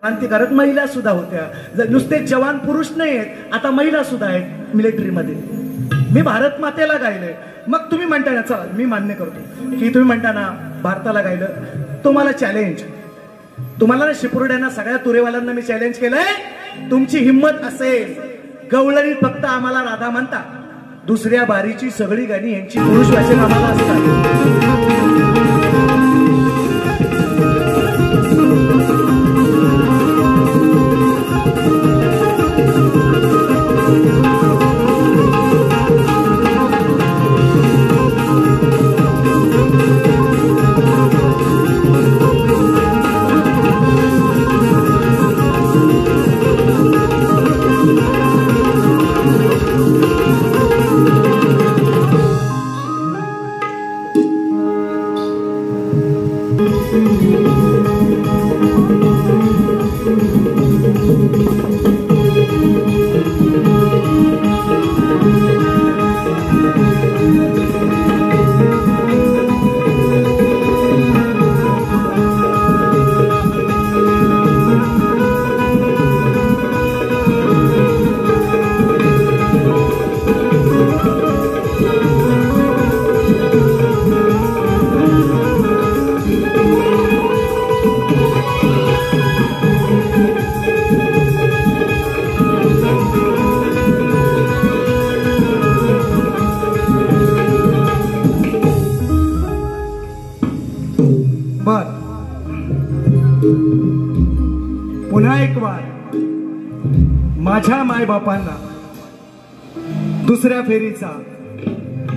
क्रांतिकारक महिला सुद्धा होत्या. नुसते जवान पुरुष नाही आहेत, आता महिला सुद्धा आहेत मिलिटरीमध्ये. मी भारत मातेला गायलंय. मग तुम्ही म्हणता ना, चला मी मान्य करतो की तुम्ही म्हणता ना भारताला गायलं. तुम्हाला चॅलेंज, तुम्हाला ना शिपुर्ड्यांना सगळ्या तुरेवाल्यांना मी चॅलेंज केलंय. तुमची हिंमत असेल, गवळणीत फक्त आम्हाला राधा म्हणता, दुसऱ्या बारीची सगळी गाणी यांची पुरुष भाषेत आम्हाला असतात. पुन्हा एक वार माझ्या मायबापांना दुसऱ्या फेरीचा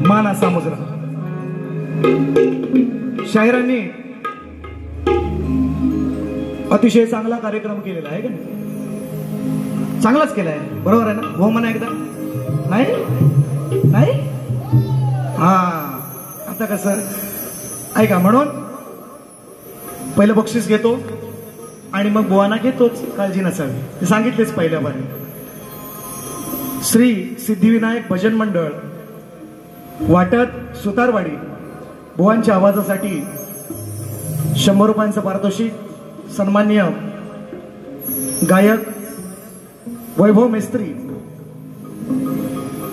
मान असा मुजरा. शाहिरांनी अतिशय चांगला कार्यक्रम केलेला आहे का नाही? चांगलाच केलाय, बरोबर आहे ना? हो म्हणा एकदा. नाही नाही हा, आता कसं ऐका, म्हणून पहिलं बक्षीस घेतो आणि मग बुवाना घेतोच, काळजी नसावी. ते सांगितलेच पहिल्या बारी. श्री सिद्धिविनायक भजन मंडळ वाटत सुतारवाडी बुवांच्या आवाजासाठी 100 रुपयांचं पारितोषिक. सन्माननीय गायक वैभव मेस्त्री,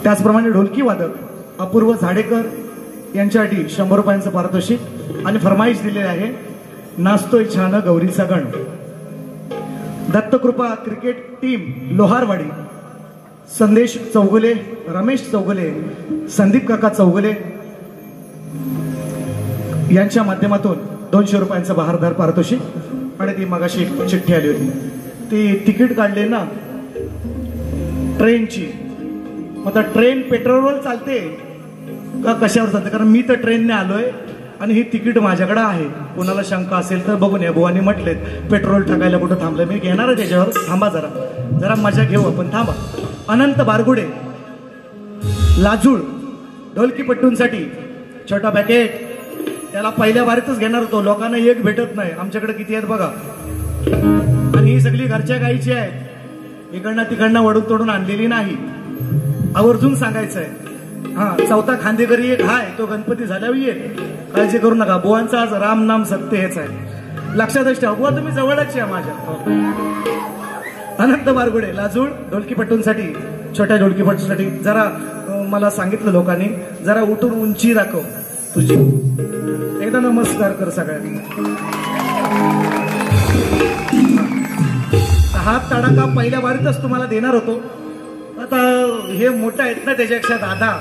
त्याचप्रमाणे ढोलकी वादक अपूर्व झाडेकर यांच्यासाठी 100 रुपयांचं पारितोषिक. आणि फरमाईश दिलेली आहे, नाचतोय छान गौरीचा गण. दत्तकृपा क्रिकेट टीम लोहारवाडी, संदेश चौगुले, रमेश चौगुले, संदीप काका चौगुले यांच्या माध्यमातून 200 रुपयांचं बहारदार पारितोषिक. आणि ती मगाशी एक चिठ्ठी आली होती, ती तिकीट काढले ना ट्रेनची. आता ट्रेन पेट्रोलवर चालते का कशावर चालते? कारण मी तर ट्रेनने आलोय आणि ही तिकीट माझ्याकडे आहे. कोणाला शंका असेल तर बघून या. बुवानी म्हटलेत पेट्रोल टाकायला कुठं थांबलंय, मी घेणार आहे त्याच्यावर. थांबा जरा जरा मजा घेऊ आपण, थांबा. अनंत बारगुडे लाजूळ ढोलकीपट्टूंसाठी छोटा पॅकेट. त्याला पहिल्या बारीतच घेणार होतो, लोकांना एक भेटत नाही. आमच्याकडे किती आहेत बघा. आणि ही सगळी घरच्या गायीची आहेत, इकडनं तिकडनं वडून तोडून आणलेली नाही. आवर्जून सांगायचंय. हा, चौथा खांदेकरी एक हाय, तो गणपती झाल्यावर येईल, काळजी करू नका. बुवांचा आज राम नाम सत्य हेच आहे, लक्षातच ठेवा. बुवा तुम्ही जवळच आहे माझ्या. अनंत बारगुडे लाजूळ ढोलकीपट्टूंसाठी, छोट्या ढोलकीपट्टूंसाठी. जरा मला सांगितलं लोकांनी, जरा उठून उंची दाखव तुझी. एकदा नमस्कार कर सगळ्यांनी. हात तडाखा पहिल्या बारीतच तुम्हाला देणार होतो. आता हे मोठा आहेत ना त्याच्यापेक्षा दादा,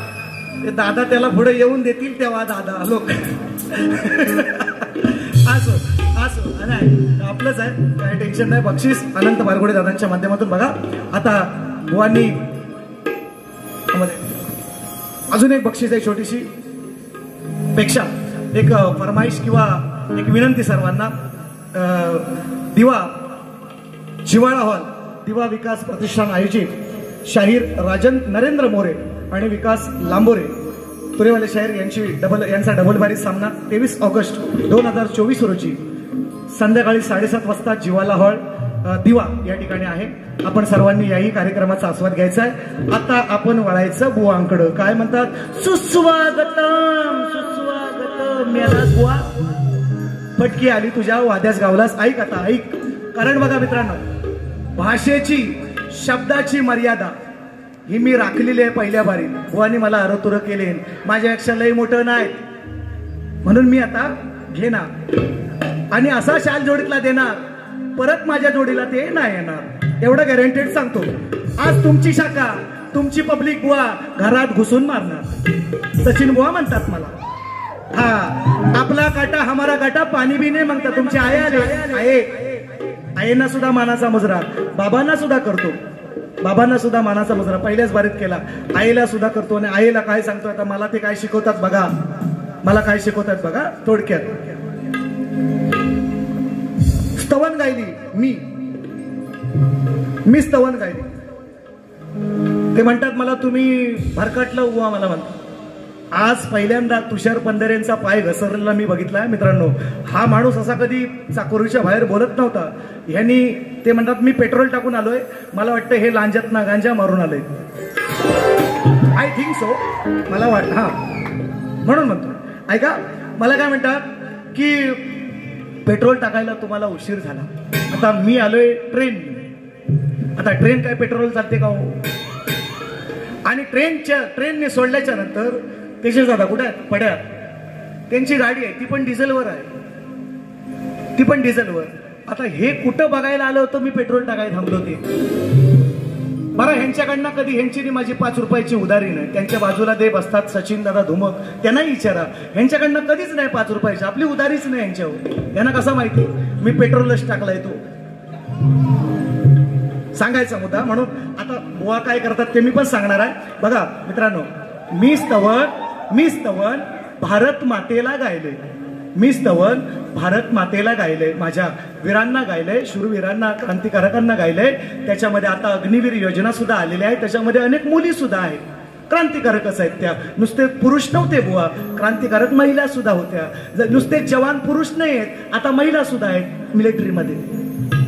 ते दादा त्याला पुढे येऊन देतील तेव्हा दादा लोक. असो असो, नाही आपलंच आहे, काही टेन्शन नाही. बक्षीस अनंत बारगुडे दादांच्या माध्यमातून. बघा आता बुवांनी अजून एक बक्षीस आहे छोटीशी पेक्षा, एक फरमाईश किंवा एक विनंती सर्वांना. दिवा जिवाळा हॉल, दिवा विकास प्रतिष्ठान आयोजित शाहीर राजन नरेंद्र मोरे आणि विकास लांबोरे तुरेवाले शाहीर यांचा डबल बारी सामना 23 ऑगस्ट 2024 रोजी संध्याकाळी 7:30 वाजता जिवाला हॉल दिवा या ठिकाणी आहे. आपण सर्वांनी याही कार्यक्रमाचा आस्वाद घ्यायचा आहे. आता आपण वळायचं बुवांकडं. काय म्हणतात? सुस्वागतम सुस्वागतम. मेलास बुवा, फटकी आली तुझ्या वाद्यास गावलास. ऐक आता ऐक, कारण बघा मित्रांनो, भाषेची शब्दाची मर्यादा ही मी राखलेली आहे पहिल्या बारीत. बुवानी मला अरतुर केले, माझ्यापेक्षा लय मोठं नाही, म्हणून मी आता घेणार आणि असा शाल जोडीतला देणार, परत माझ्या जोडीला ते नाही येणार, एवढं गॅरंटेड सांगतो. आज तुमची शाखा, तुमची पब्लिक बुवा घरात घुसून मारणार. सचिन बुवा म्हणतात मला, हा आपला काटा हमारा काटा, पाणी बी नाही म्हणतात. तुमची आईना सुद्धा मानाचा मुजरा, बाबांना सुद्धा करतो, बाबांना सुद्धा मानाचा मुजरा पहिल्याच बारीत केला, आईला सुद्धा करतो. आणि आईला काय सांगतो आता, मला ते काय शिकवतात बघा, मला काय शिकवतात बघा. थोडक्यात स्तवन गायली मी स्तवन गायली. ते म्हणतात मला, तुम्ही भरकटला उवा मला म्हणतात. आज पहिल्यांदा तुषार पंधरेंचा पाय घसरलेला मी बघितलाय मित्रांनो. हा माणूस असा कधी चाकोरीच्या बाहेर बोलत नव्हता. ह्यांनी ते म्हणतात मी पेट्रोल टाकून आलोय, मला वाटतं हे लांजात ना गांजा मारून आलोय. आय थिंक सो, मला वाटतं, हा म्हणून म्हणतो. ऐका, मला काय म्हणतात की पेट्रोल टाकायला तुम्हाला उशीर झाला. आता मी आलोय ट्रेन, आता ट्रेन काय पेट्रोल चालते का हो? आणि ट्रेनने सोडल्याच्या नंतर त्याचे जाता कुठे पड्यात, त्यांची गाडी आहे ती पण डिझेलवर आहे, ती पण डिझेलवर. आता हे कुठं बघायला आलं होतं मी पेट्रोल टाकायला थांबलो ते बरं. ह्यांच्याकडनं कधी ह्यांची माझी 5 रुपयाची उधारी नाही. त्यांच्या बाजूला दे बसतात सचिन दादा धुमक, त्यांनाही विचारा, ह्यांच्याकडनं कधीच नाही 5 रुपयाची, आपली उधारीच नाही यांच्यावर. त्यांना कसं माहिती मी पेट्रोलच टाकलाय तो सांगायचा मुद्दा. म्हणून आता बुवा काय करतात ते मी पण सांगणार आहे. बघा मित्रांनो, मी स्तवन भारत मातेला गायले, मी स्तवन भारत मातेला गायले, माझ्या वीरांना गायले, शूरवीरांना, क्रांतिकारकांना गायले. त्याच्यामध्ये आता अग्निवीर योजना सुद्धा आलेल्या आहे, त्याच्यामध्ये अनेक मुली सुद्धा आहेत, क्रांतिकारकच आहेत. त्या नुसते पुरुष नव्हते बुवा, क्रांतिकारक महिला सुद्धा होत्या. नुसते जवान पुरुष नाही आहेत, आता महिला सुद्धा आहेत मिलिटरीमध्ये.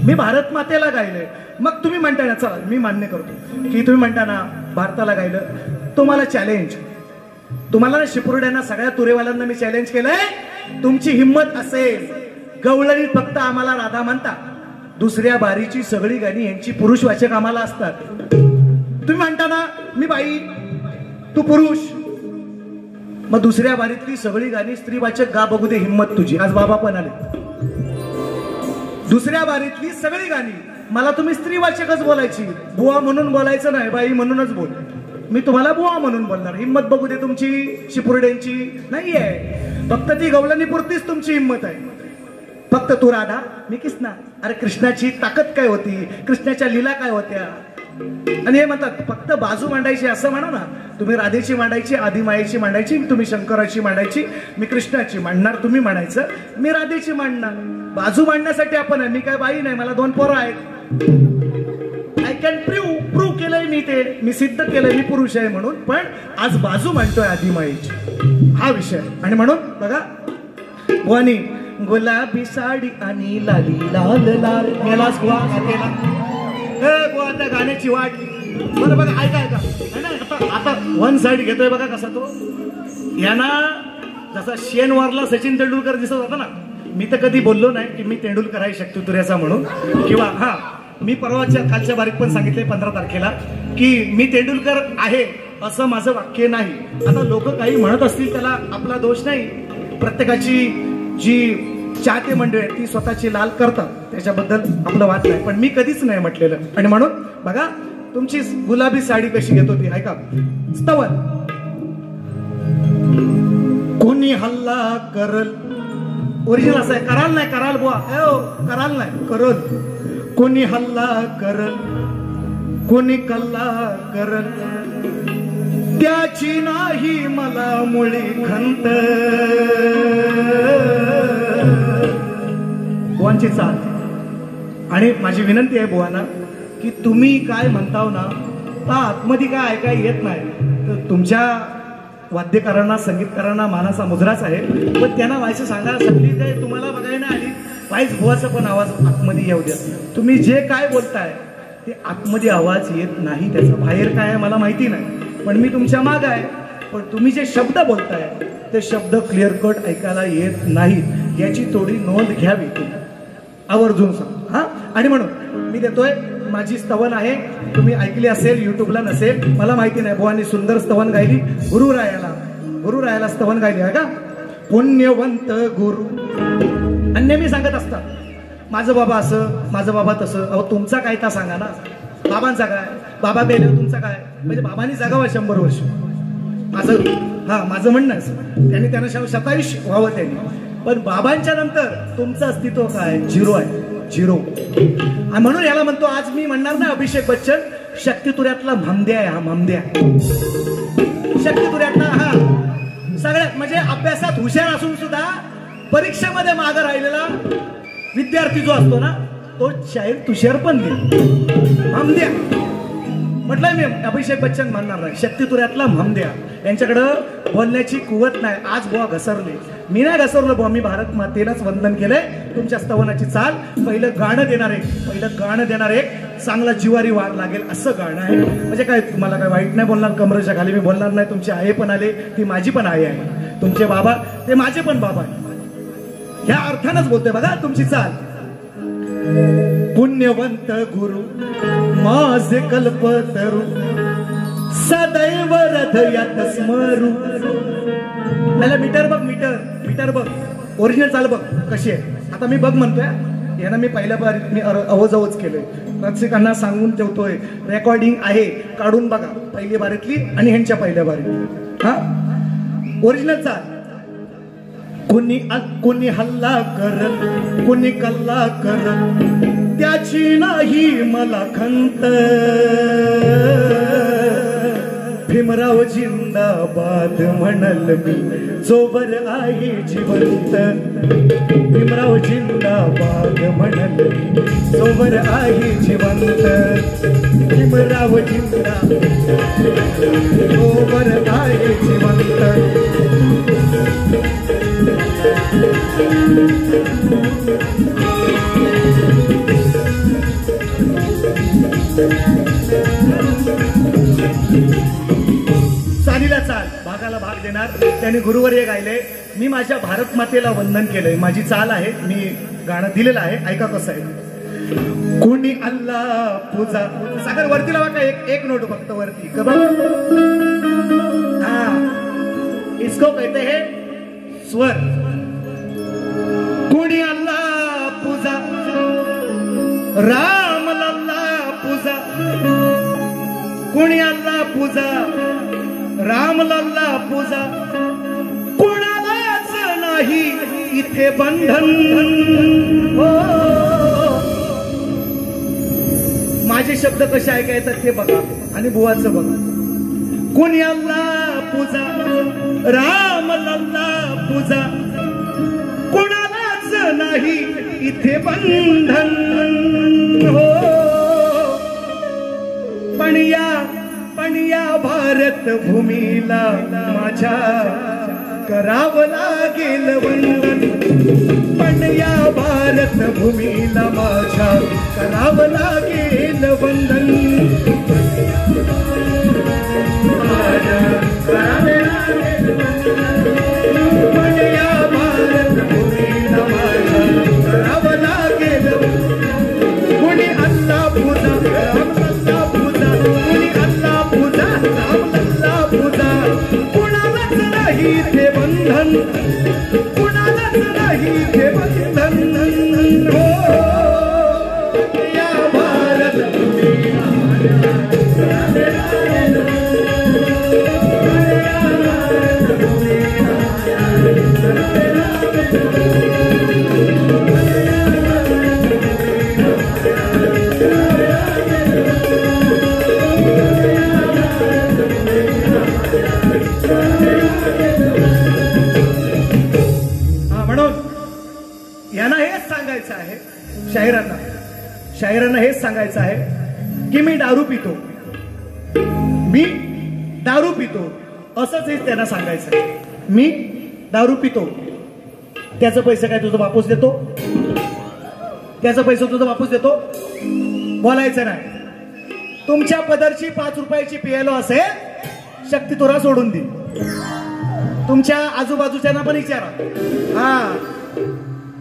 मी भारत मातेला गायले. मग तुम्ही म्हणता ना, चला मी मान्य करतो की तुम्ही म्हणता ना भारताला गायलं, तुम्हाला चॅलेंज, तुम्हाला शिपुर्ड्यांना सगळ्या तुरेवाल्यांना मी चॅलेंज केलंय. तुमची हिंमत असेल, गवळणीत फक्त आम्हाला राधा म्हणता, दुसऱ्या बारीची सगळी गाणी यांची पुरुषवाचक आम्हाला असतात. तुम्ही म्हणता ना मी बाई तू पुरुष, मग दुसऱ्या बारीतली सगळी गाणी स्त्रीवाचक गा, बघू दे हिंमत तुझी. आज बाबा पण आले. दुसऱ्या बारीतली सगळी गाणी मला तुम्ही स्त्रीवाचकच बोलायची, बुवा म्हणून बोलायचं नाही, बाई म्हणूनच बोल. मी तुम्हाला बुवा म्हणून बोलणार. हिंमत बघू दे तुमची शिपुर्ड्यांची नाहीये, फक्त ती गवळणी पुरतीच तुमची हिंमत आहे. फक्त तू राधा, मी कृष्णा. अरे कृष्णाची ताकद काय होती, कृष्णाच्या लीला काय होत्या. आणि हे म्हणतात फक्त बाजू मांडायची असं म्हणा ना. तुम्ही राधेची मांडायची, आदिमायेची मांडायची, तुम्ही शंकराची मांडायची, मी कृष्णाची मांडणार, तुम्ही म्हणायचं मी राधेची मांडणार. बाजू मांडण्यासाठी आपण, मी काय बाई नाही, मला 2 पोरं आहेत. आय कॅन प्रूव्ह केलंय मी, ते मी सिद्ध केलंय मी पुरुष आहे म्हणून. पण आज बाजू मांडतोय आदिमायेची, हा विषय. आणि म्हणून बघा बुवानी गुलाबी साडी आणि लाली लाल लाल मेलास बुवा हातेला. हे बुवा त्या गाण्याची वाट. बरं बघा, ऐका आता 1 साइड घेतोय बघा कसा तो. यांना जसा शेनवारला सचिन तेंडुलकर दिसत होता ना, मी तर कधी बोललो नाही की मी तेंडुलकर आहे शक्ती तुऱ्याचा म्हणून, किंवा हा मी परवाच्या कालच्या बारीक पण सांगितले 15 तारखेला की मी तेंडुलकर आहे असं माझं वाक्य नाही. आता लोक काही म्हणत असतील त्याला आपला दोष नाही. प्रत्येकाची जी चाहते मंडळी ती स्वतःची लाल करतात, त्याच्याबद्दल आपलं वाद नाही, पण मी कधीच नाही म्हटलेलं. आणि म्हणून बघा तुमची गुलाबी साडी कशी घेत होती. ऐका, स्तवन. कोणी हल्ला करल, ओरिजिनल असं आहे, कराल नाही, कराल बुवा, कराल नाही, करल. कोणी हल्ला करल, कोणी कल्ला करल, त्याची नाही मला मुळी खंत. बुवांची चाल. आणि माझी विनंती आहे बुवांना की तुम्ही काय म्हणताव ना, आतमध्ये काय ऐकाय येत नाही, तर तुमच्या वाद्यकारांना, संगीतकारांना मानाचा मुजराच आहे, पण त्यांना व्हायचं सांगा. सगळी ते तुम्हाला बघायला आली वाईज बुवाचा पण आवाज आतमध्ये येऊ द्या. तुम्ही जे काय बोलताय ते आतमध्ये आवाज येत नाही, त्याचा बाहेर काय आहे मला माहिती नाही, पण मी तुमच्या माग आहे. पण तुम्ही जे शब्द बोलताय ते शब्द क्लिअर कट ऐकायला येत नाहीत, याची थोडी नोंद घ्यावी आवर्जून सांग. हा, आणि म्हणून मी देतोय माझी स्तवन आहे, तुम्ही ऐकली असेल, युट्यूबला नसेल मला माहिती नाही. बुवांनी सुंदर स्तवन गायली, गुरुरायाला स्तवन गायली आहे का. पुण्यवंत गुरु. आणि नेहमी सांगत असतात माझं बाबा असं, माझं बाबा तसं. अहो तुमचा काय ता सांगा ना, बाबांचा काय, बाबा बेले तुमचा काय, म्हणजे बाबांनी जगावा 100 वर्ष. माझं म्हणणं त्यांनी त्यांना 27 व्हावं त्यांनी. पण बाबांच्या नंतर तुमचं अस्तित्व काय, झिरो आहे, झिरो. आणि म्हणून याला म्हणतो, आज मी म्हणणार ना अभिषेक बच्चन शक्तितुऱ्यातला म्हामद्या आहे. हा म्हामद्या शक्तितुऱ्यातला, हा सगळ्यात म्हणजे अभ्यासात हुशार असून सुद्धा परीक्षेमध्ये मागे राहिलेला विद्यार्थी जो असतो ना, तो शाहीर तुषार पण दे म्हामद्या. म्हटलंय मी अभिषेक बच्चन म्हणणार नाही, शक्तितुऱ्यातला म्हामद्या. यांच्याकडं बोलण्याची कुवत नाही. आज बुवा घसरले, मी नाही घसरलो बुवा, मी भारत मातेलाच वंदन केलंय. तुमच्या स्तवनाची चाल पहिलं गाणं देणार एक चांगला जिवारी वाढ लागेल असं गाणं आहे. म्हणजे काय तुम्हाला काय वाईट नाही बोलणार, कमरेच्या खाली मी बोलणार नाही. तुमची आई पण आले, ती माझी पण आई आहे. तुमचे बाबा ते माझे पण बाबा आहे. ह्या अर्थानच बोलतोय बघा तुमची चाल. पुण्यवंत गुरु माझे कल्पतरू सदैव हृदयात स्मरू. त्याला मीटर बघ, ओरिजिनल चाल बघ कशी आहे. आता मी बघ म्हणतोय, यांना मी पहिल्या बारीत मी अवजवच केलंय, रसिकांना सांगून ठेवतोय. रेकॉर्डिंग आहे, काढून बघा पहिली बारीतली आणि ह्यांच्या पहिल्या बारीत. हा ओरिजिनल चाल. कुणी हल्ला करत, कुणी कल्ला करत, त्याची नाही मला खंत. भीमराव जिंदाबाद म्हणल मी जोवर आहे जिवंत. भीमराव जिंदाबाद म्हणल मी जोवर आहे जिवंत. भीमराव जिंदाबाद जोवर आहे जिवंत. चालीला चाल, भागाला भाग देणार. त्यांनी गुरुवर्य गायले, मी माझ्या भारत मातेला वंदन केलंय. माझी चाल आहे, मी गाणं दिलेलं आहे, ऐका कसं आहे. कुणी अल्लाह पूजा, सागर वरती लावा का, एक नोट फक्त वरती. हा इसको कहते हैं स्वर. कुणी अल्लाह पूजा, राम लल्ला पूजा. कुणी अल्लाह पूजा, राम लल्ला पूजा. कुणालाच नाही इथे बंधन. हो माझे शब्द कसे ऐकायचं ते बघा आणि बुवाचं बघा. कुणी अल्लाह पूजा, राम लल्ला पूजा. कुणालाच नाही इथे बंधन. हो पण या भारत भूमीला माझ्या करावं लागेल वंदन. पण या भारत भूमीला माझ्या करावं लागेल वंदन. पण या भारत भूमीला माझ्या करावं लागेल. कुणी अल्लाह पूजा, राम लल्ला पूजा. कुणी अल्लाह पूजा, राम लल्ला पूजा. कुणालाच नाही ते बंधन, कुणालाच नाही ते बंधन. हो या भारत भूमीला शाहिरांना हेच सांगायचं आहे की मी दारू पितो असंच हेच त्यांना सांगायचं आहे. मी दारू पितो, त्याचं पैसे काय तुझं बापूस देतो, त्याचं पैसे तुझं बापूस देतो, बोलायचं नाही. तुमच्या पदरची 5 रुपयाची पियालो असेल शक्ती तुरा सोडून दे. तुमच्या आजूबाजूच्यांना पण विचारा. हा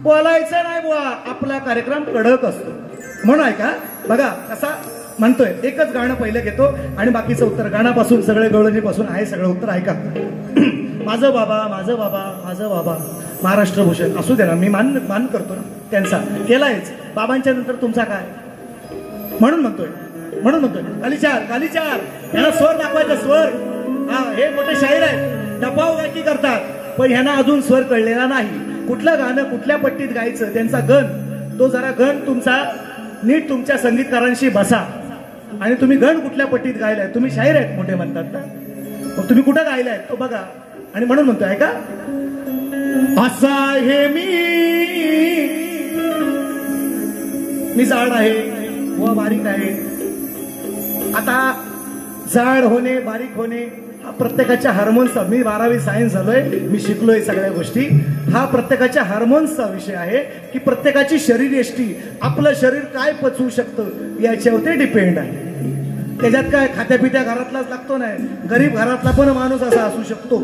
बोलायचं नाही बुवा, आपला कार्यक्रम कडक असतो. म्हणून ऐका बघा कसा म्हणतोय. एकच गाणं पहिलं घेतो आणि बाकीचं उत्तर गाण्यापासून सगळे गवळणीपासून आहे सगळं उत्तर ऐका. माझं बाबा माझं बाबा माझं बाबा महाराष्ट्र भूषण असू दे ना, मी मान करतो ना त्यांचा, केलायच. बाबांच्या नंतर तुमचा काय म्हणून म्हणतोय कालीचार कालीचार. ह्यांना स्वर दाखवायचा स्वर. हा हे मोठे शाहीर आहेत, डपाव गायकी करतात, पण ह्यांना अजून स्वर कळलेला नाही. कुठलं गाणं कुठल्या पट्टीत गायचं त्यांचा गण, तो जरा गण तुमचा नीट तुमच्या संगीतकारांशी बसा. आणि तुम्ही गण कुठल्या पट्टीत गायलाय, तुम्ही शाहीर आहेत मोठे म्हणतात ना, मग तुम्ही कुठं गायलाय तो बघा. आणि म्हणून म्हणतोय का असा आहे मी जाड आहे व बारीक आहे. आता जाड होणे बारीक होणे हा प्रत्येकाच्या हार्मोन्सचा, मी 12वी सायन्स झालोय, मी शिकलोय सगळ्या गोष्टी. हा प्रत्येकाच्या हार्मोन्सचा विषय आहे की प्रत्येकाची शरीरयष्टी, आपलं शरीर काय पचवू शकतं याच्यावर डिपेंड आहे. त्याच्यात काय खात्यापित्या घरातलाच लागतो नाही, गरीब घरातला पण माणूस असा असू शकतो.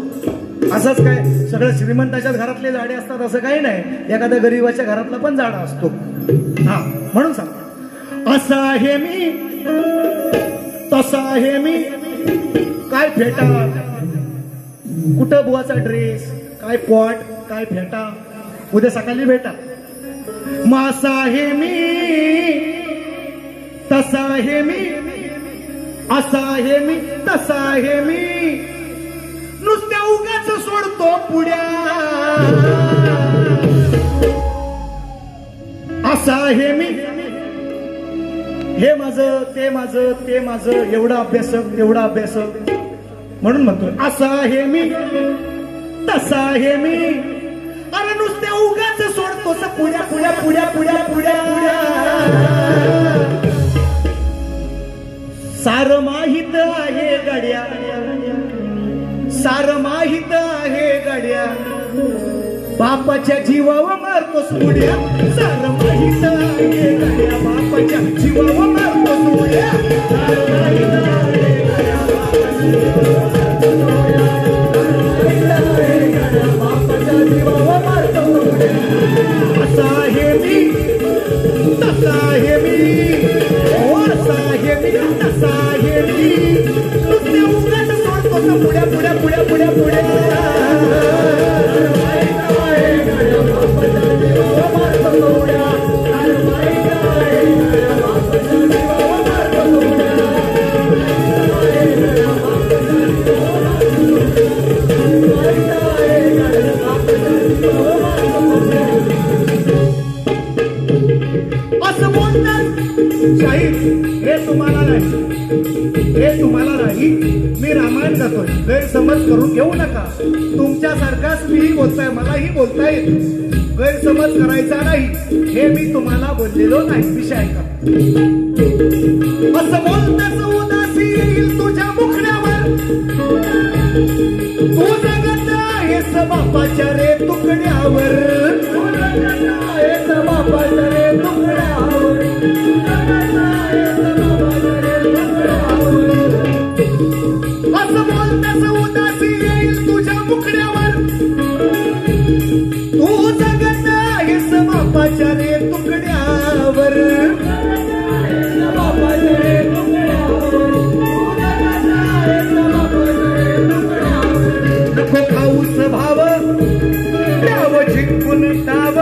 असंच काय सगळं श्रीमंताच्या घरातले जाडे असतात असं काही नाही, एखाद्या गरीबाच्या घरातला पण जाडा असतो. हा म्हणून सांग असा आहे मी तसा आहे मी. काय फेटा कुठं बुवाचा ड्रेस, काय पॉट काय फेटा, उद्या सकाळी भेटा. मासा आहे मी तसा आहे मी, असा आहे मी तसा आहे मी. नुसत्या उगाच सोडतो पुड्या, असा आहे मी. हे माझं ते माझं ते माझं, एवढा अभ्यासक तेवढा अभ्यासक. म्हणून म्हणतो असा आहे मी तसा आहे मी. अरे नुसत्या उगाच सोडतोस पुड्या पुड्या पुड्या पुड्या पुड्या पुड्या. सार माहित आहे गाड्या, सार माहित आहे गाड्या, बापाच्या जीवावर मारतोस पुड्या. सार माहित आहे गाड्या, बापाच्या जीवावर मारतोस पुड्या. सार माहित आहे गाड्या, बापाच्या जीवावर मारतोस पुड्या. असा आहे मी तसा आहे मी, असा आहे मी तसा आहे मी. नुसते उगाच सोडतो पुड्या पुड्या पुड्या पुड्या पुड्या. असं बोलतात शाहीर. हे तुम्हाला नाही, हे तुम्हाला नाही. मी रामायण गातोय, गैरसमज करून घेऊ नका. तुमच्यासारखाच मीही बोलताय, मलाही बोलता येत, गैरसमज करायचा नाही. हे मी तुम्हाला बोललेलो नाही. विषय ऐका. असं बोलताच उदासी येईल तुझ्या मुखड्यावर, तू जगत आहेस बापाच्या रे तुकड्यावर, तू जगत आहेस बापाच्या रे तुकड्यावर, असं बोलताच उदासी येईल तुझ्या मुखड्यावर, तू जगत आहेस बापाच्या रे तुकड्यावर, बापाच्या रे तुकड्यावर. नको खाऊस भाव द्याव जिंकून दाव,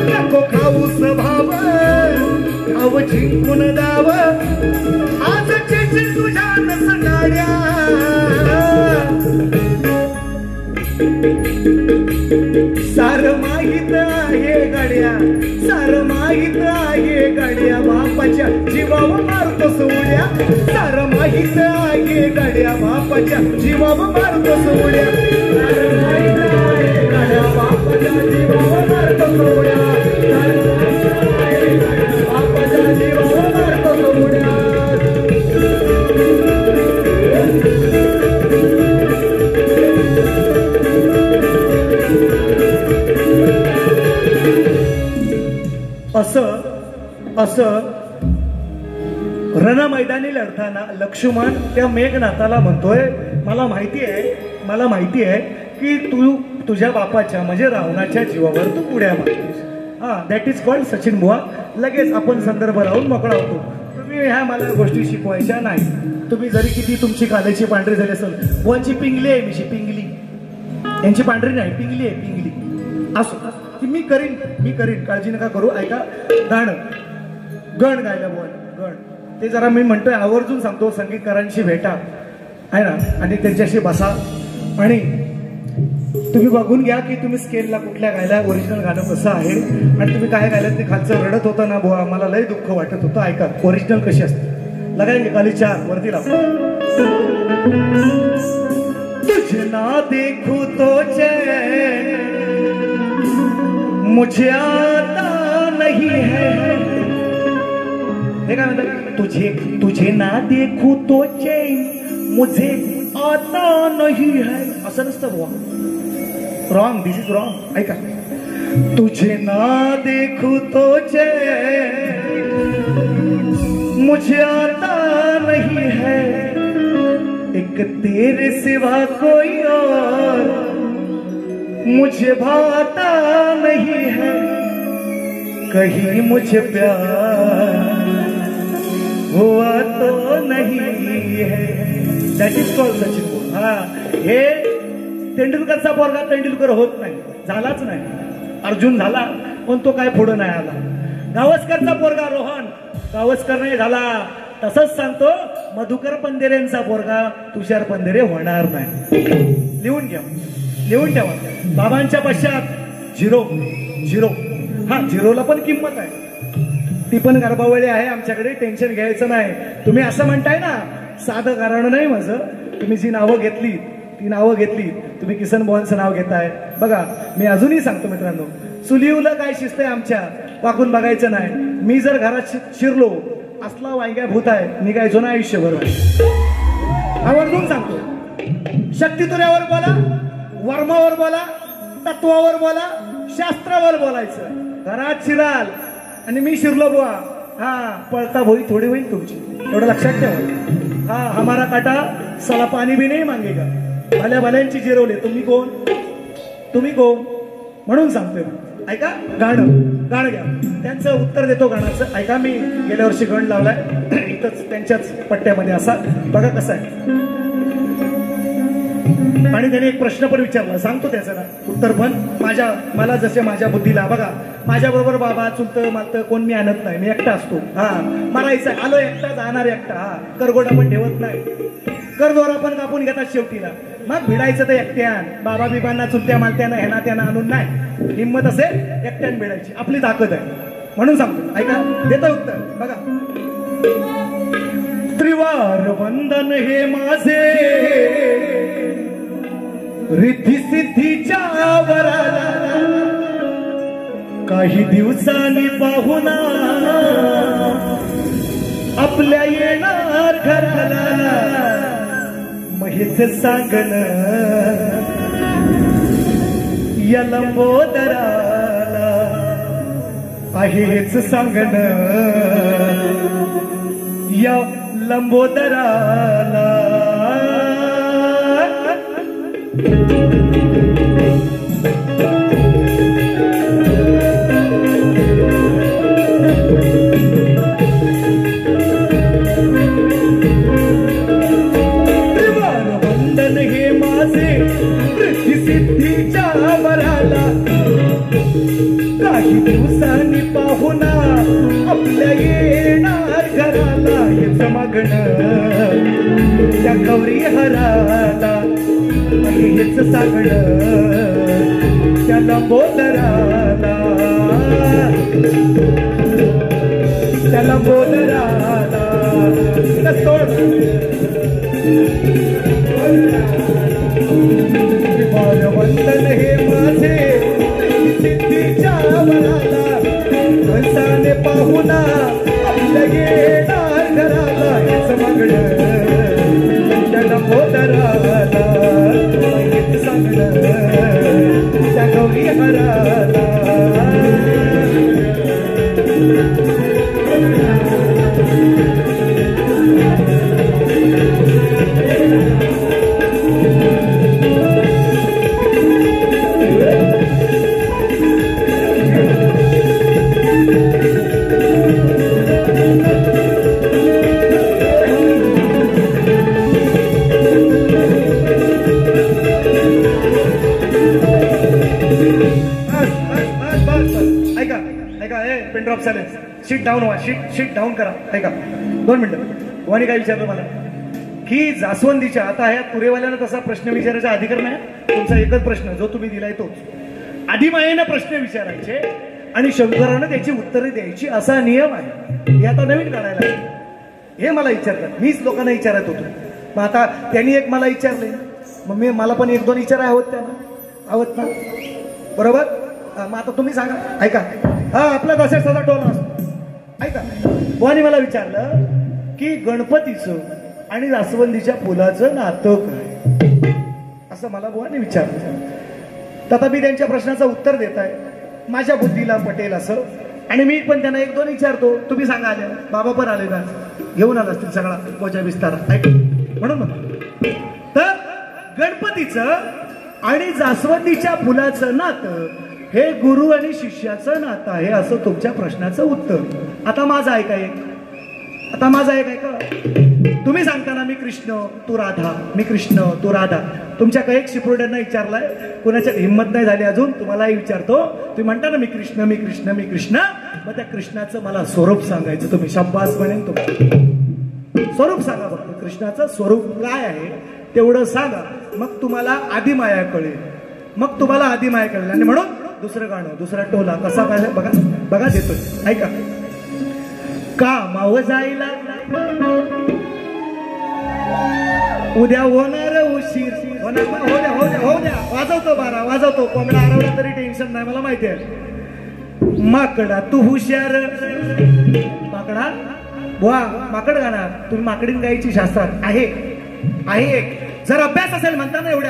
नको खाऊस भाव द्याव जिंकून दाव. आज चिठी तुझ्या नसणाऱ्या, सार माहित आहे गाड्या, सार माहित आहे गाड्या, बापाच्या जीवावर मारतोस उड्या. सार माहित आहे गाड्या, बापाच्या जीवावर मारतोस उड्या. सार माहित आहे गाड्या, बापाच्या जीवावर मारतोस उड्या. सार माहित आहे गाड्या, बापाच्या जीवावर मारतोस उड्या. असं असं रणमैदानी लढताना लक्ष्मण त्या मेघनाथाला म्हणतोय, मला माहिती आहे की तू तुझ्या बापाच्या म्हणजे रावणाच्या जीवावर तू पुढ्या मारतोस. हा दॅट इज कॉल्ड सचिन बुवा. लगेच आपण संदर्भ लावून मोकळा होतो. तुम्ही ह्या मला गोष्टी शिकवायच्या नाही. तुम्ही जरी किती तुमची कालेची पांढरी झाली असेल, बुवांची पिंगली आहे मिशी पिंगली, यांची पांढरी नाही पिंगली आहे पिंगली. असो ती मी करीन काळजी नका करू. ऐका गाणं गण गायला बुवा गण ते जरा मी म्हणतोय आवर्जून सांगतो. संगीतकारांशी भेटा आहे ना आणि त्यांच्याशी बसा आणि तुम्ही बघून घ्या की तुम्ही स्केलला कुठल्या गायला ओरिजिनल गाणं कसं आहे आणि तुम्ही काय गायलं ते खालचं रडत होतं ना बुवा मला लय दुःख वाटत होतं. ऐका ओरिजिनल कशी असते. लगाएंगे खाली 4 वरती लाव. तुझे ना देखू तो चैन मुझे आता नहीं है. हे काय म्हणतात तुझे ना देखू तो चैन मुझे आता नहीं है. असं नसतं बुवा. Wrong this is wrong. ऐका तुझे ना देखू तो चैन मुझे आता नहीं है. एक तेरे सिवा कोई और मुझे भाता नहीं है. कहीं मुझे प्यार हुआ तो नहीं है. That is called Sachin. हा हे तेंडुलकरचा पोरगा तेंडुलकर होत नाही, झालाच नाही. अर्जुन झाला पण तो काय पुढे नाही आला. गावस्करचा पोरगा रोहन गावस्कर नाही झाला. तसंच सांगतो मधुकर पंधेरेंचा पोरगा तुषार पंधेरे होणार नाही. लिहून घ्या लिहून ठेवा. बाबांच्या पश्चात 0 हा 0ला पण किंमत आहे. ती पण गर्भावळी आहे आमच्याकडे. टेन्शन घ्यायचं नाही. तुम्ही असं म्हणताय ना साधं कारण नाही माझं. तुम्ही जी नावं घेतली ती नावं घेतली. तुम्ही किसन बुवांचं नाव घेताय. बघा मी अजूनही सांगतो मित्रांनो सुलिवला काय शिस्त आहे आमच्या वाकून बघायचं नाही. मी जर घरात शिरलो असला वांग्या भूत आहे निघायचो ना आयुष्यभर. आवर्जून सांगतो. शक्तितुऱ्यावर बोला, वर्मावर बोला, तत्वावर बोला, शास्त्रावर बोलायचं. घरात शिराल आणि मी शिरलो बुवा हा पळता भोई थोडी होईल तुमची. एवढं लक्षात ठेवा. हा हमारा काटा साला पाणी भी नाही मागेगा. भल्या भल्यांची जिरवले. तुम्ही कोण म्हणून सांगतोय. ऐका गाणं घ्या. त्यांचं उत्तर देतो गाण्याचं. ऐका मी गेल्या वर्षी गण लावलाय इथंच त्यांच्याच पट्ट्यामध्ये. असा बघा कसा आहे. आणि त्याने एक प्रश्न पण विचारला सांगतो त्याचं ना उत्तर पण मला जसे माझ्या बुद्धीला. बघा माझ्या बरोबर बाबा चुलतं मालतं कोण मी आणत नाही. मी एकटा असतो. हा मरायचं आलो एकटा जाणार एकटा. हा करगोडा पण ठेवत नाही. करदोरा पण कापून घेतात शेवटीला. मग भिडायचं तर एकट्यान. बाबा बिबांना चुलत्या मालत्यानं ह्याना त्यानं आणून नाही. हिंमत असेल एकट्यान भिडायची. आपली ताकद आहे म्हणून सांगतो. ऐका देतो उत्तर. बघा त्रिवार वंदन हे माझे रिद्धी सिद्धीच्या वराला. काही दिवसांनी पाहुणा आपल्या येणार घराला. महेच सांगण या लंबोदराला आहे. हेच सांगण या लंबोदराला. वंदन हे माझे रिद्धी सिद्धीच्या वराला. काही दिवसांनी पाहुणा आपल्या येणार घराला. हेच मागणं त्या गौरी हराला. हेच सांगणं त्या लंबोदराला. त्या लंबोदराला. वंदन हे माझे सिद्धीच्या वराला. हंसाने पाहुणा आपल्या येणार घराला. हेच मागणं त्या लंबोदराला. हेच सांगणं त्या गौरी हराला. शीट डाऊन व्हा, शीट डाऊन करा. ऐका 2 मिनिटं. बुवानी काय विचारलं मला की जास्वंदीच्या, आता ह्या तुरेवाल्यानं तसा प्रश्न विचारायचा अधिकार नाही. तुमचा एकच प्रश्न जो तुम्ही दिलाय तोच. आदिमायेनं प्रश्न विचारायचे आणि शंकरानं त्याची उत्तरे द्यायची, असा नियम आहे. हे आता नवीन काढायला आहे. हे मला विचारतात, मीच लोकांना विचारत होतो. मग आता त्यांनी एक मला विचारले, मग मला पण 1-2 विचार आहोत त्यांना, आहोत ना, बरोबर. मग आता तुम्ही सांगा. ऐका, हा आपला दशरथाचा टोला असतो. ऐका, बुवानी मला विचारलं की गणपतीचं आणि जास्वंदीच्या फुलाचं नातं काय, असं मला बुवानी विचारलं. तथा मी त्यांच्या प्रश्नाचं उत्तर देत आहे माझ्या बुद्धीला पटेल असं. आणि मी पण त्यांना 1-2 विचारतो. तुम्ही सांगा. आले बाबा पण आले ना, घेऊन आला असतील सगळा पोचा विस्तारा. ऐक, म्हणून तर गणपतीचं आणि जास्वंदीच्या फुलाचं नातं हे गुरु आणि शिष्याचं नातं आहे, असं तुमच्या प्रश्नाचं उत्तर. आता माझं ऐकाय, आता माझं ऐकाय का. तुम्ही सांगताना मी कृष्ण तू राधा, मी कृष्ण तू राधा. तुमच्या काही शिपुर्ड्यांना विचारलाय, कुणाच्या हिंमत नाही झाली अजून, तुम्हालाही विचारतो. तुम्ही म्हणता ना मी कृष्ण मी कृष्ण मी कृष्ण, मग त्या कृष्णाचं मला स्वरूप सांगायचं. तुम्ही शब्बास म्हणेन तो स्वरूप सांगा फक्त. कृष्णाचं स्वरूप काय आहे तेवढं सांगा, मग तुम्हाला आदिमाया कळेल. मग तुम्हाला आदिमाया कळेल. आणि म्हणून दुसरं गाणं, दुसरा टोला कसा काय बघा, बघा देतोय. ऐका, कामावर जायला उद्या होणार उशीर, हो द्या वाजवतो 12 वाजवतो. कोंबडा हरवला तरी टेन्शन नाही, मला माहिती आहे. माकडा तू हुशार, माकडा बुवा माकड गाणार. तुम्ही माकडीन गायची शास्त्रात आहे एक. जर अभ्यास असेल म्हणता ना, एवढे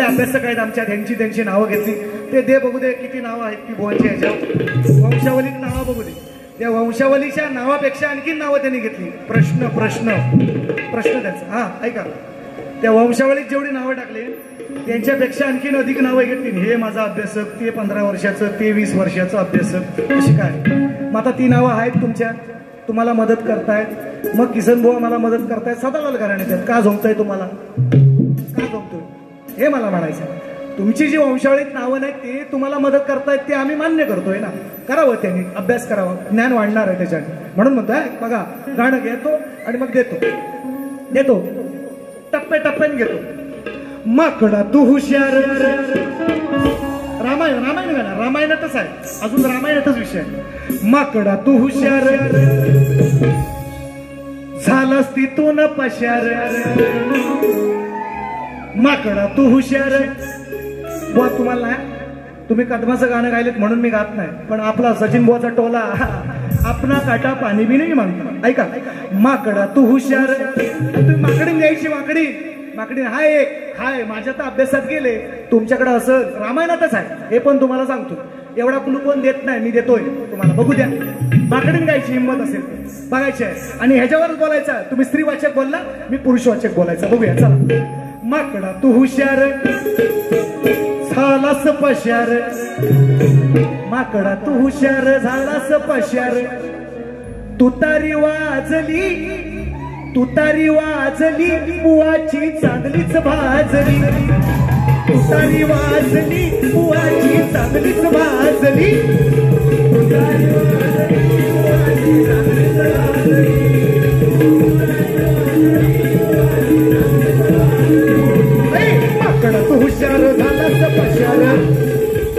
अभ्यास काय आमच्या त्यांची नावं घेतली. ते दे बघू दे किती नावं आहेत ती बुवांची ह्याच्या वंशावलीत नावं बघू दे. त्या वंशावलीच्या नावापेक्षा आणखी नावं त्यांनी घेतली. प्रश्न त्याचा. हा ऐका, त्या वंशावलीत जेवढी नावं टाकली त्यांच्यापेक्षा आणखीन अधिक नावं घेतली. हे माझा अभ्यासक, ते 15 वर्षाचं, ते 20 वर्षाचं अभ्यासक, अशी काय. मग आता ती नावं आहेत तुमच्या, तुम्हाला मदत करतायत. मग किसन बुवा मला मदत करतायत. सदालाल घराण्यात का झोंबताय तुम्हाला, का झोंबतोय हे मला म्हणायचं. तुमची जी वंशावळीत नावं नाही ते तुम्हाला मदत करतायत, ते आम्ही मान्य करतोय ना. करावं त्यांनी, अभ्यास करावा, ज्ञान वाढणार आहे त्याच्याने. म्हणून म्हणतोय बघा, गाणं घेतो आणि मग देतो टप्प्याने घेतो. माकडा तू हुशार, रामायण गाणं रामायणातच आहे, अजून रामायणातच विषय. माकडा तू हुशार, झालास तिथून पशार. माकडा तू हुशार. बुवा तुम्हाला तुम्ही कदमाचं गाणं गायलेत म्हणून मी गात नाही, पण आपला सचिन बुवाचा टोला आपला काटा पाणी बी नाही म्हणतो. ऐका, माकडा तू हुशार. तुम्ही माकडीन द्यायची, माकडी हाय माझ्या तर अभ्यासात गेले. तुमच्याकडे असं रामायणातच आहे, हे पण तुम्हाला सांगतो. एवढा कुलू कोण देत नाही, मी देतोय तुम्हाला, बघू द्या. माकडीन गायची हिंमत असेल बघायची आहे. आणि ह्याच्यावरच बोलायचं. तुम्ही स्त्रीवाचक बोलला, मी पुरुषवाचक बोलायचं. बघूया चला. माकडा तू हुशार, झालास पशार. माकडा तू हुशार, झालास पशार. तुतारी वाजली बुवाची चांगलीच भाजली. तुतारी वाजली बुवाची चांगलीच भाजली. तुतारी वाजली बुवाची चांगलीच भाजली. माकडा तू हुशार, झालास पशार.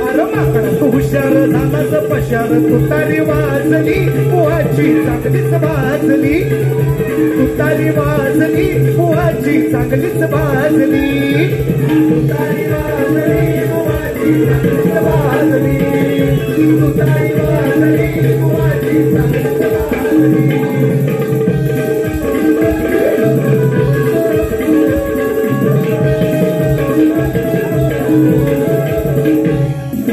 अरे माकडा तू हुशार, झालास पशार. तुतारी वाजली बुवाची चांगलीच भाजली. तुतारी वाजली बुवाची चांगलीच भाजली. तुतारी वाजली बुवाची चांगलीच भाजली. तुतारी वाजली बुवाची चांगलीच भाजली.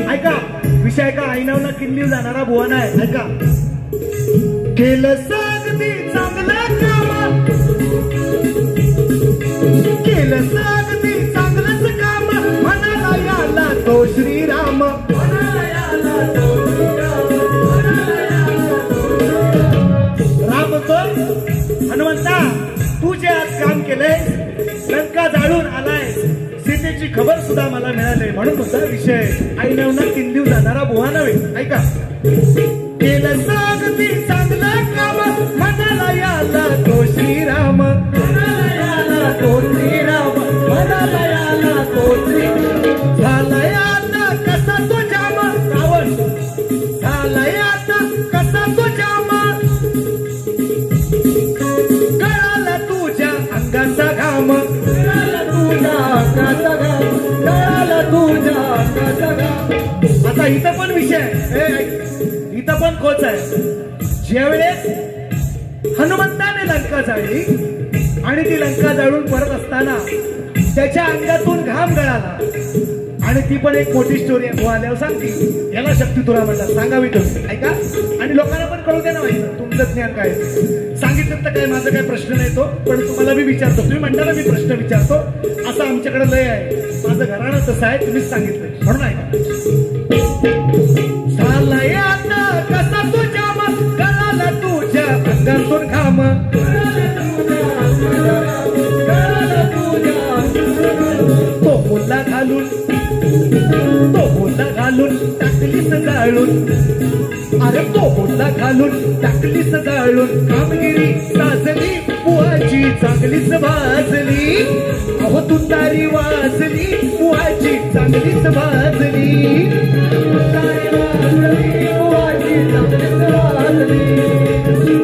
ऐका विषय का, आईनावला किल्ली जाणारा बुवा नाही. ऐका, केलं सागदी चांगलं काम, केलं सागदी चांगलंच काम. म्हणाला याला तो श्रीराम. राम तो हनुमंता, तू जे आज काम केलंय, लंका जाळून आलाय, सीतेची खबर सुद्धा मला मिळाली. म्हणून होता विषय आईनावना किल्ली जाणारा बुवा नव्हे. ऐका, केलं सांगती चांगलं काम मनाला याला तो श्रीराम मनाला याला तो श्रीराम मनाला याला तो श्रीराम झालाय आता कसा तो जाम रावण झालाय आता कसा तो जाम गळाला तुझ्या अंगाचा घाम गळाला तुझ्या अंगाचा घाम गळाला तुझ्या अंगाचा घाम. आता इथं पण विषय इथं पण खोच आहे. ज्यावेळेस हनुमंताने लंका जाळली आणि ती लंका जाळून परत असताना त्याच्या अंगातून घाम गळाला आणि ती पण एक मोठी स्टोरी आहे. आल्यावर सांगती याला शक्ती तुला म्हणतात सांगावी तुम्ही ऐका आणि लोकांना पण कळू दे ना माहिती तुमचं ज्ञान काय सांगितलं तर काय माझा काय प्रश्न नाही तो पण तुम्हाला मी विचारतो तुम्ही म्हणता ना मी प्रश्न विचारतो असं आमच्याकडे लय आहे. माझं घराणं तसं आहे तुम्हीच सांगितलं म्हणून ऐका. झालाय आता कसा तुझ्या गळाला तुझ्या अंगातून घाम तो मुला घालून टाकलीस जाळून अरे तो मुला घालून टाकलीस जाळून कामगिरी साजली बुवाची चांगलीच भाजली अहो तुतारी वाजली बुवाची चांगलीच भाजली तुतारी वाजली बुवाची चांगलीच भाजली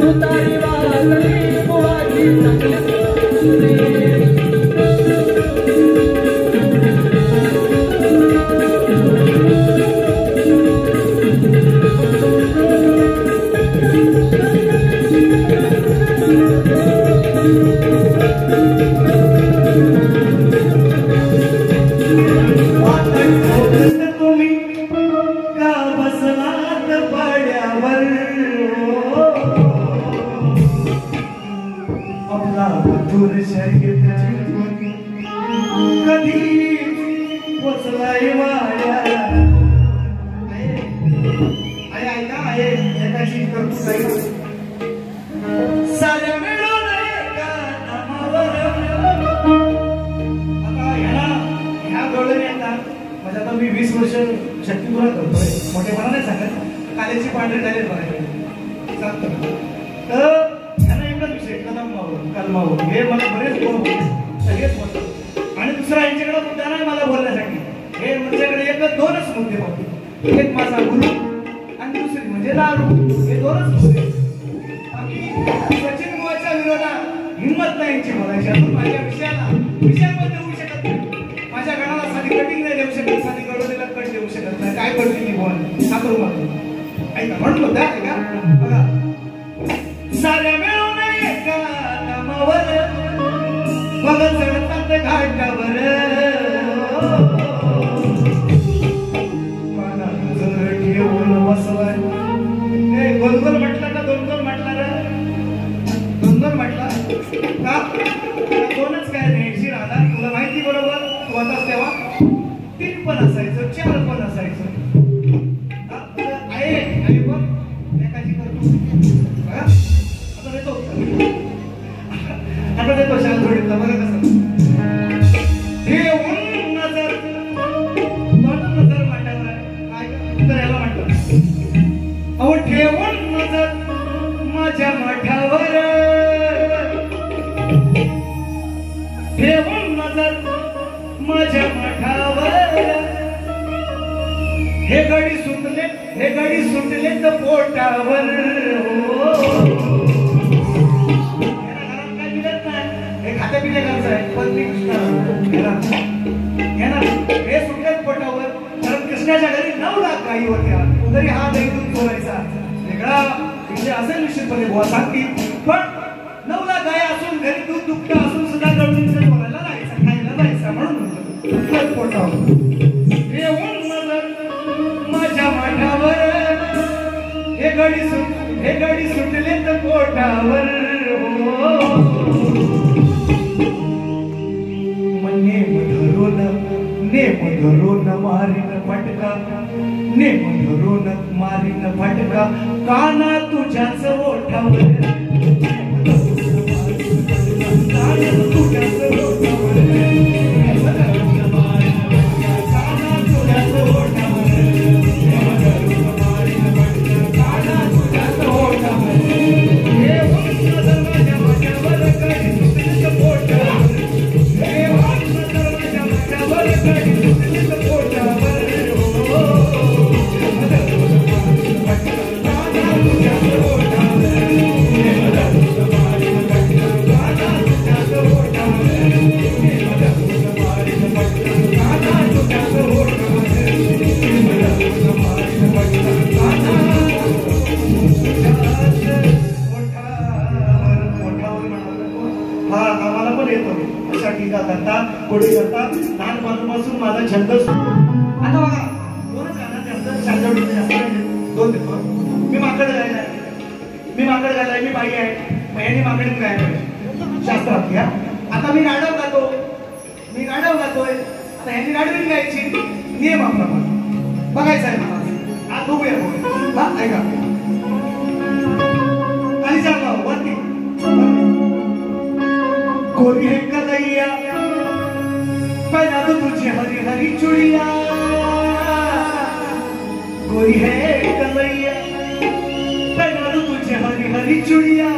तुतारी वाजली बुवाची चांगलीच भाजली. मी 20 वर्ष शक्तीपुरा करतोय मोठेपणा नाही सांगत कालेची पांढरे झाले सांगतो तर त्यांना एकच विषय कलमावर हे मला बरेच सगळेच बोलतात आणि दुसरा यांच्याकडे मुद्दा नाही मला बोलण्यासाठी हे माझ्याकडे एकच दोनच मुद्दे बघतो एक माझा गुरु आणि दुसरी म्हणजे दारू हे दोनच मुद्दे सचिन बुवाच्या विरोधात हिंमत नाही यांची बोलायची अजून माझ्या विषयामध्ये होऊ शकत नाही माझ्या गणाला साधी कटिंग नाही देऊ शकत साधी गडोदीला कट देऊ शकत नाही काय करतील ती बोल साखरू मात्र ऐका म्हणतो त्या ऐका बघा साऱ्या मिळून एका कामावर बघ चढतात घाटावर मला तुझं ठेवून बसवाय गोलगोल म्हटलं का दोन दोन म्हटलं रे दोन दोन म्हटला का दोनच काय रेडशीर आला तुला माहिती बरोबर तू होतास तेव्हा 3 पण असायचं 4 पण असायचं आहे पण एकाची करतो बघा आता देतो शाल जोडीतला बघा कसं ठेवून नजर नजर मांडावर काय तर याला म्हणतात अहो ठेवून नजर माझ्या माठावर ठेवून नजर माझ्या माठावर हे गडी सुटले तर पोटावर काय मिळत नाही हे खात्या पिल्या घरचं आहे पण मी हे सुटलेच पोटावर कारण कृष्णाच्या घरी 9 लाख गायी होत्या तरी हा दही दूध चोरायचा वेगळा विषय असेल निश्चितपणे बुवा सांगतील पण 9 लाख गाय असून घरी दूध दुभतं असून सुद्धा गळून बोलायला जायचं खायला जायचं म्हणून पोटावर ठेवून नजर माझ्या माठावर हे गडी सुटले तर पोटावर नेम धरून मारीन फटका नेम धरून मारीन फटका काना तुझ्याच ओठावर तुझ्याच ओठावर काना तुझ्याच ओठावर हा आम्हाला पण येतो अशा टीका करता कोणी करता लहानपणापासून माझा छंद आता बघा दोनच गाणं दोन देतो मी माकड गायलाय मी बाई आहे यांनी माकडीत गायला पाहिजे शास्त्रात घ्या आता मी गाढव गातोय आता ह्यांनी गाडवीत गायची नियम आपला बघायचा आहे मला आज बघूया ऐका आणि सांगा वरती गोरी है कलैया पहना तो तुझे हरी हरी चुड़िया गोरी है कलैया पहना तो तुझे हरी हरी चुड़िया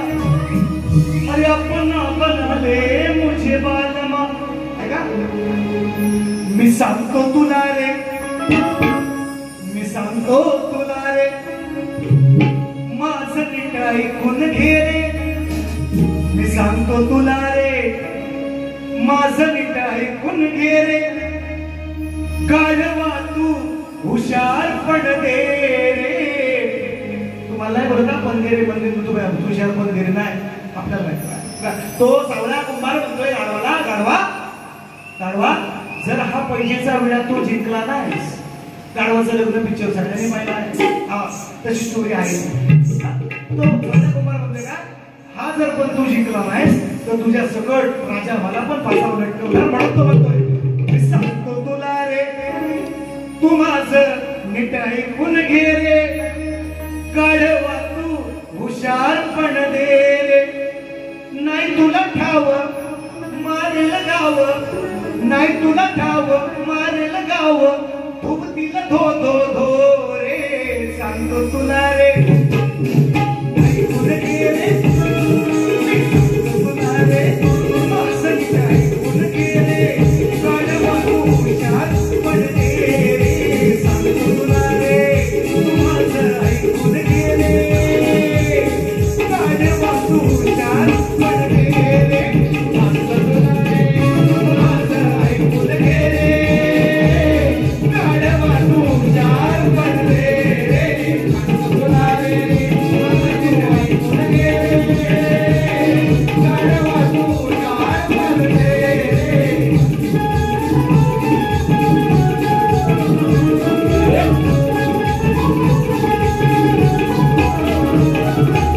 अरे अपना बना ले मुझे बालमा मी सांगतो तुला रे माझं नीट ऐकून घे रे मी सांगतो तुला रे माझं नीट ऐकून घे रे गाढवा तू हुशार पण दे रे तुम्हाला नाही बोलत ना पंधेरे तू हुशार पंधेरे नाही आपल्याला माहिती तो सावळा कुंभार म्हणतोय गाढवा जर हा पैशाचा विडा तो जिंकला नाहीस गाढवाचं लग्न पिक्चर सगळ्यांनी पाहिला आहे हा तशी स्टोरी आहे तो सावळा कुंभार म्हणतोय का हा जर पण तू जिंकला नाहीस तर तुझ्या सकट राजा मला पण फासा उलटवणार म्हणून तो म्हणतोय मी सांगतो तुला रे तू माझं नीट ऐकून घे रे गाढवा तू हुशार पण दे रे नाही तुला ठाव मारेल गाव नाही तुला ठाव मारेल गाव फुगतील धो धो धो रे सांगतो तुला रे ऐकून घे रे तुला रे माझं नीट ऐकून घे रे गाढवा तू हुशार पण दे रे सांगतो तुला रे तू माझं ऐकून घे रे गाढवा तू हुशार पण दे रे सांगतो तुला रे माझं ऐकून घे रे गाढवा तू हुशार पण दे रे सांगतो तुला रे माझं ऐकून घे रे गाढवा तू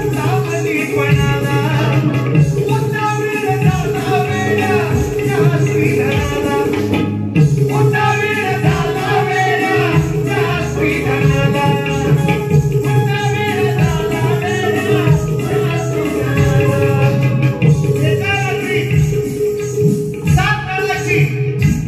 हुशार पण दे रे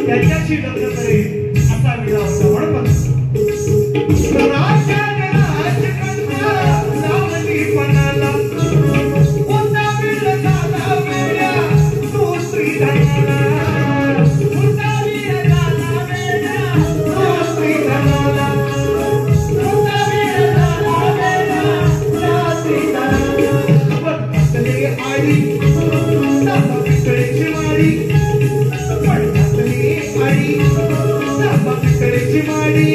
त्याच्याशी लग्न करेल असा विडा होता म्हणून माडी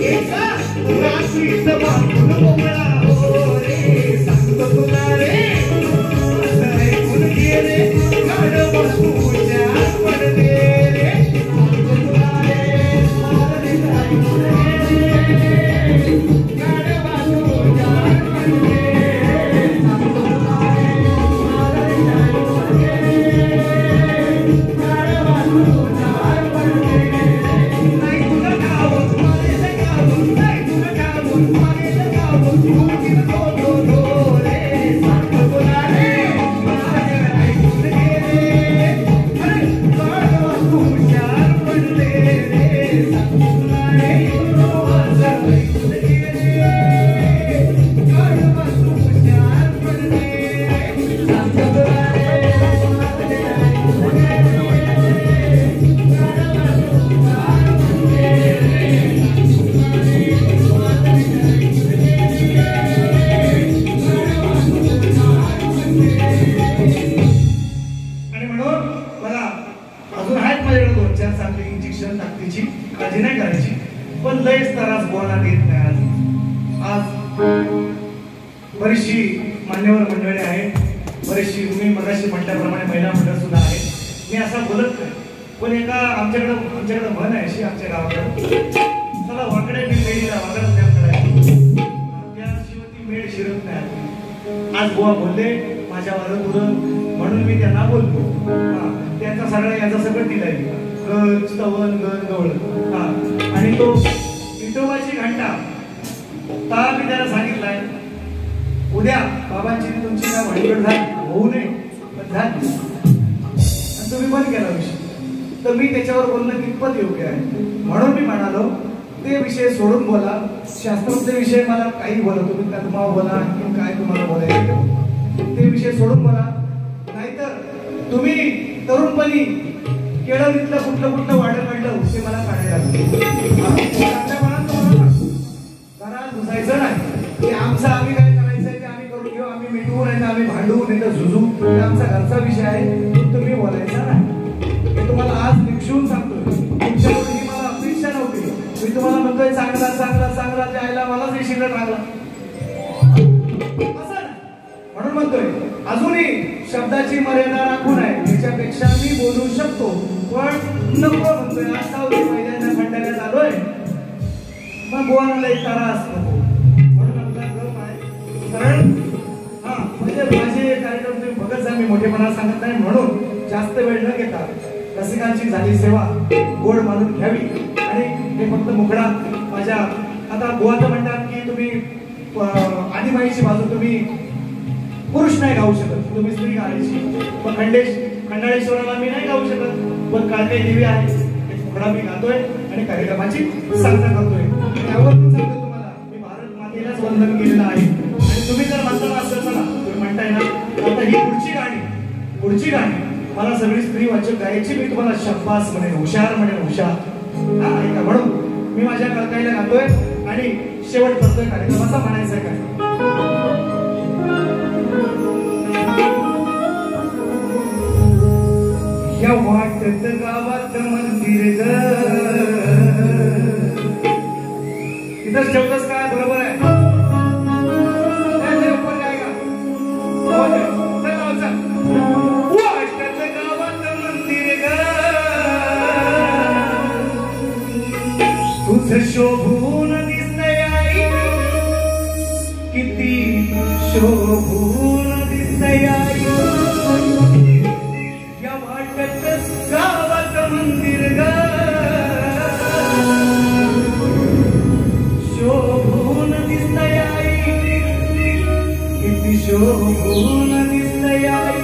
एका रात्री काळजी नाही करायची, पण लयच त्रास बुवाला देत नाही. आज बरीचशी मान्यवर मंडळी आहे, बरीचशी तुम्ही मगाशी म्हटल्याप्रमाणे महिला मंडळ सुद्धा आहे. मी असा बोलत नाही, पण एका आमच्याकडे म्हण आहे अशी आमच्या गावाकडे, चला वाकड्या मेडीला वाकडत त्याशिवाय ती मेड शिरत नाही. आज बुवा बोलले माझ्या वारं म्हणून मी त्यांना बोलतो. त्यांचा सगळा याचा सगळं दिलाय गण स्तवन गण गवळ. आणि तो विठोबाची घंटा ता मी त्याला सांगितलाय, उद्या बाबांची तुमची काय भांडवड झाली होऊ नये पण झाली आणि तुम्ही बंद केला विषय, तर मी त्याच्यावर बोलणं कितपत योग्य आहे. म्हणून मी म्हणालो ते विषय सोडून बोला, शास्त्रातले विषय मला काही बोला, तुम्ही तुम्हाला बोला की काय तुम्हाला बोलायचं ते विषय सोडून बोला. नाहीतर तुम्ही तरुणपणी केळवणीतलं कुठलं वाढलं काढलं ते मला काढायला घरात घुसायचं नाही. ते आमचं आम्ही काय करायचंय ते आम्ही करून घेऊ, आम्ही मिटवू नाही तर आम्ही भांडू नाही तर झुजू, ते आमचा घरचा विषय आहे, तुम्ही बोलायचा नाही. हे तुम्हाला आज निक्षून सांगतोय, तुमच्याकडून ही मला अपेक्षा नव्हती. मी तुम्हाला म्हणतोय चांगला चांगला चांगला द्यायला मलाच हे शिकत राहिला असं ना. म्हणून म्हणतोय अजूनही शब्दाची मर्यादा राखून आहे, त्याच्यापेक्षा मी बोलू शकतो पण नको म्हणतोय. आज सावली पहिल्यांदा खंडाण्यात आलोय मग बोलायला एक त्रास नको म्हणून आपला गप आहे. कारण म्हणजे माझे कार्यक्रम तुम्ही बघत जा, मी मोठेपणा सांगत नाही. म्हणून जास्त वेळ न घेता रसिकांची झाली सेवा गोड मानून घ्यावी. आणि हे फक्त मुखडा माझ्या आता बुवा तर म्हणतात की तुम्ही आदिमाईची बाजू तुम्ही पुरुष नाही गाऊ शकत, तुम्ही स्त्री गायची. पण खंडाळेश्वराला मी नाही गाऊ शकत, पण काळके देवी आहे एक मुखडा मी गातोय आणि कार्यक्रमाची सांगता करतोय. त्यावरून सांगतो तुम्हाला मी भारत मातेलाच वंदन केलेलं आहे. आणि तुम्ही जर म्हणता असं चला तुम्ही म्हणताय ना आता ही पुढची गाणी मला सगळी स्त्री वाचक गायची, मी तुम्हाला शब्बास म्हणेन, हुशार म्हणेन, हुशार. ऐका म्हणून मी माझ्या कळकाईला गातोय आणि शेवट करतोय कार्यक्रमाचा म्हणायचं काय. या वाटत गावात मंदिर इथंच ठेवतच काय बरोबर आहे. शोभून दिसतंय आई, किती शोभून दिसतंय आई. या वाटत गावात मंदिर ग शोभून दिसतंय आई, किती शोभून दिसतंय आई.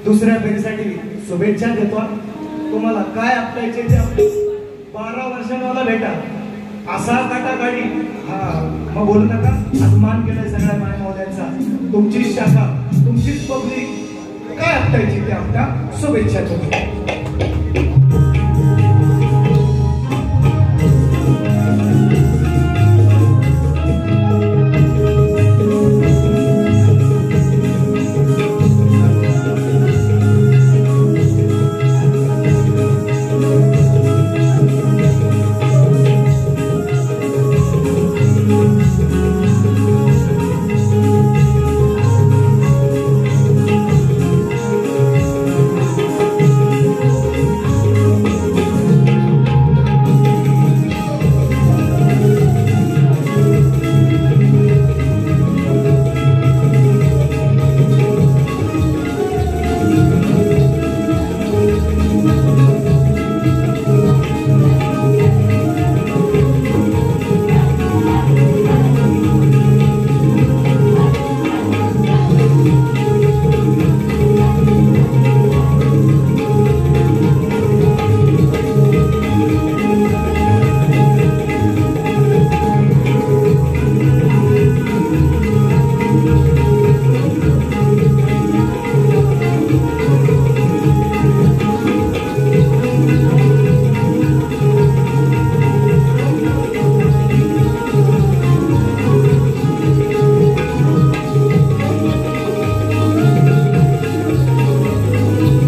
दुसऱ्या फेरीसाठी शुभेच्छा देतो. तुम्हाला काय आपटायचे ते आपले 12 वर्षांनी मला भेटा असा काटा गाडी हा मग बोलू नका अपमान केलाय सगळ्या माय महोदयांचा तुमची शाखा तुमचीच पब्लिक काय आपटायची ते आपटा शुभेच्छा तुम्ही